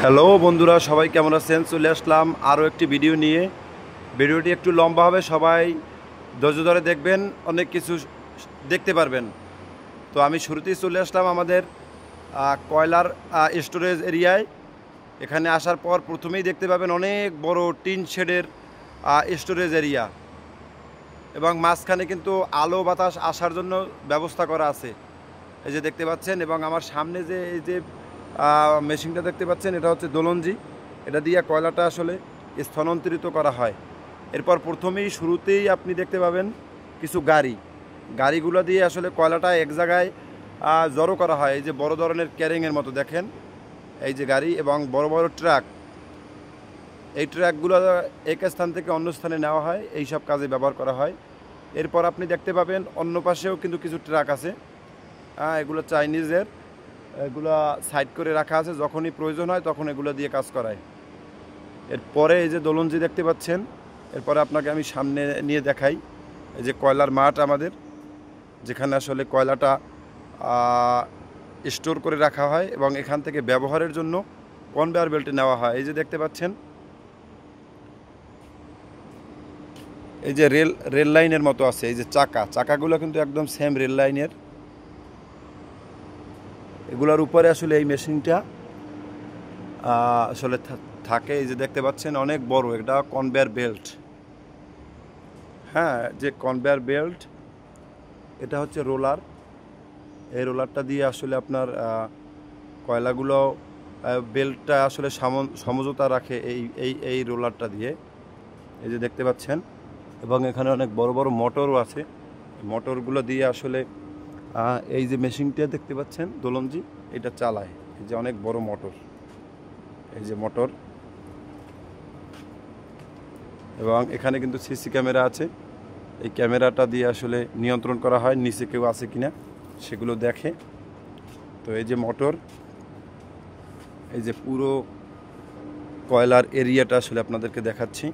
Hello বন্ধুরা, সবাই কেমন আছেন? চলে আসলাম আরও একটি ভিডিও নিয়ে। ভিডিওটি একটু লম্বা হবে, সবাই ধৈর্য ধরে দেখবেন, অনেক কিছু দেখতে পারবেন। তো আমি শুরুতেই চলে আসলাম আমাদের কয়লার স্টোরেজ এরিয়ায়। এখানে আসার পর প্রথমেই দেখতে পাবেন অনেক বড় টিন শেডের স্টোরেজ এরিয়া, এবং মাঝখানে কিন্তু আলো বাতাস আসার জন্য ব্যবস্থা করা আছে, এই যে দেখতে পাচ্ছেন। এবং আমার সামনে যে এই যে মেশিনটা দেখতে পাচ্ছেন, এটা হচ্ছে দোলনজি। এটা দিয়ে কয়লাটা আসলে স্থানান্তরিত করা হয়। এরপর প্রথমেই শুরুতেই আপনি দেখতে পাবেন কিছু গাড়িগুলো দিয়ে আসলে কয়লাটা এক জায়গায় জড়ো করা হয়। এই যে বড় ধরনের ক্যারিংয়ের মতো দেখেন, এই যে গাড়ি এবং বড় বড় ট্রাক, এই ট্রাকগুলো এক স্থান থেকে অন্য স্থানে নেওয়া হয়, এই সব কাজে ব্যবহার করা হয়। এরপর আপনি দেখতে পাবেন অন্য পাশেও কিন্তু কিছু ট্রাক আছে, এগুলো চাইনিজের, এগুলো সাইড করে রাখা আছে, যখনই প্রয়োজন হয় তখন এগুলো দিয়ে কাজ করায়। এরপরে এই যে দোলনজি দেখতে পাচ্ছেন, এরপরে আপনাকে আমি সামনে নিয়ে দেখাই। এই যে কয়লার মাঠ আমাদের, যেখানে আসলে কয়লাটা স্টোর করে রাখা হয় এবং এখান থেকে ব্যবহারের জন্য কনভেয়ার বেল্টে নেওয়া হয়। এই যে দেখতে পাচ্ছেন, এই যে রেল লাইনের মতো আছে, এই যে চাকাগুলো কিন্তু একদম সেম রেল লাইনের। এগুলোর উপরে আসলে এই মেশিনটা আসলে থাকে। এই যে দেখতে পাচ্ছেন অনেক বড়, এটা কনভেয়ার বেল্ট। হ্যাঁ, যে কনভেয়ার বেল্ট, এটা হচ্ছে রোলার। এই রোলারটা দিয়ে আসলে আপনার কয়লাগুলো বেল্টটা আসলে সমঝোতা রাখে এই এই এই রোলারটা দিয়ে, এই যে দেখতে পাচ্ছেন। এবং এখানে অনেক বড় বড় মোটরও আছে। মোটরগুলো দিয়ে আসলে এই যে মেশিনটা দেখতে পাচ্ছেন দোলনজি, এটা চালায়। এই যে অনেক বড় মোটর, এই যে মোটর। এবং এখানে কিন্তু সিসি ক্যামেরা আছে, এই ক্যামেরাটা দিয়ে আসলে নিয়ন্ত্রণ করা হয় নিচে কেউ আছে কিনা সেগুলো দেখে। তো এই যে মোটর, এই যে পুরো কয়লার এরিয়াটা আসলে আপনাদেরকে দেখাচ্ছি,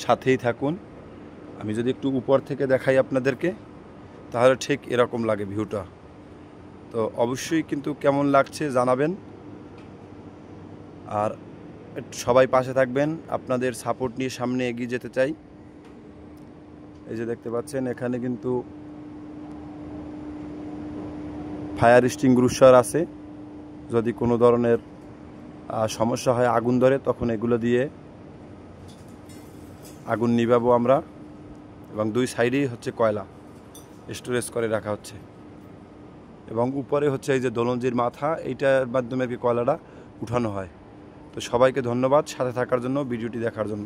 সাথেই থাকুন। আমি যদি একটু উপর থেকে দেখাই আপনাদেরকে, তাহলে ঠিক এরকম লাগে ভিউটা। তো অবশ্যই কিন্তু কেমন লাগছে জানাবেন, আর সবাই পাশে থাকবেন। আপনাদের সাপোর্ট নিয়ে সামনে এগিয়ে যেতে চাই। এই যে দেখতে পাচ্ছেন, এখানে কিন্তু ফায়ার এক্সটিংগুইশার আছে। যদি কোনো ধরনের সমস্যা হয়, আগুন ধরে, তখন এগুলো দিয়ে আগুন নিভাবো আমরা। এবং দুই সাইডেই হচ্ছে কয়লা স্টোরেজ করে রাখা হচ্ছে। এবং উপরে হচ্ছে এই যে দোলনজির মাথা, এইটার মাধ্যমে কি কয়লাটা উঠানো হয়। তো সবাইকে ধন্যবাদ সাথে থাকার জন্য, ভিডিওটি দেখার জন্য।